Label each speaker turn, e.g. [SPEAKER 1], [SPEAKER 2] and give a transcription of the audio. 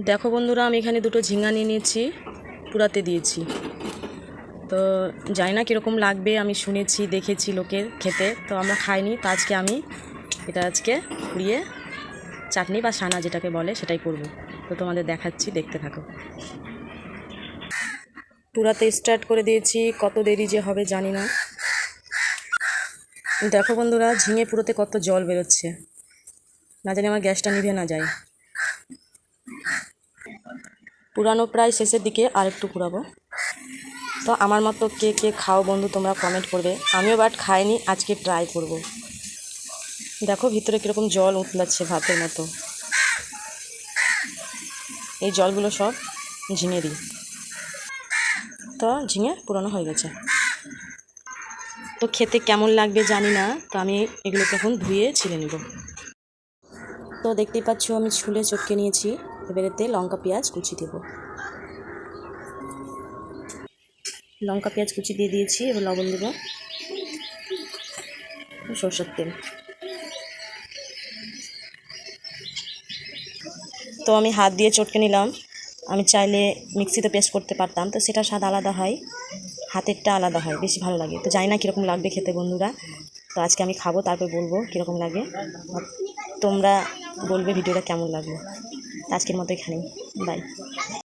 [SPEAKER 1] দেখো বন্ধুরা, আমি এখানে দুটো ঝিঙা নিয়ে নিয়েছি, পুরাতে দিয়েছি। তো জানি না কীরকম লাগবে, আমি শুনেছি দেখেছি লোকের খেতে, তো আমরা খাইনি। তো আজকে আমি এটা পুড়িয়ে চাটনি বা সানা যেটাকে বলে সেটাই করব। তো তোমাদের দেখাচ্ছি, দেখতে থাকো। পুরাতে স্টার্ট করে দিয়েছি, কত দেরি যে হবে জানি না। দেখো বন্ধুরা, ঝিঙে পুরোতে কত জল বেরোচ্ছে, না জানি আমার গ্যাসটা নিভে না যায়। পুরানো প্রায় শেষের দিকে, আর একটু পুরাবো। তো আমার মতো কে কে খাও বন্ধু, তোমরা কমেন্ট করবে। আমিও বাট খাইনি, আজকে ট্রাই করব। দেখো ভিতরে কীরকম জল উতলাচ্ছে ভাতের মতো। এই জলগুলো সব ঝিঙেরই। তো ঝিঙে পুরানো হয়ে গেছে। তো খেতে কেমন লাগবে জানি না, তো আমি এগুলোকে এখন ধুয়ে ছিলে নেব। তো দেখতেই পাচ্ছ আমি ছুলে চটকে নিয়েছি। এবারেতে লঙ্কা পেঁয়াজ কুচি দেব। লঙ্কা পেঁয়াজ কুচি দিয়ে দিয়েছি, এবার লবণ দেব, সরষের তেল। তো আমি হাত দিয়ে চটকে নিলাম। আমি চাইলে মিক্সিতে পেস্ট করতে পারতাম, তো সেটা স্বাদ আলাদা হয়, হাতেরটা আলাদা হয়, বেশি ভালো লাগে। তো জানি না কীরকম লাগবে খেতে বন্ধুরা। তো আজকে আমি খাবো, তারপর বলবো কীরকম লাগে। তোমরা বলবে ভিডিওটা কেমন লাগলো। আজকের মতো এখানেই, বাই।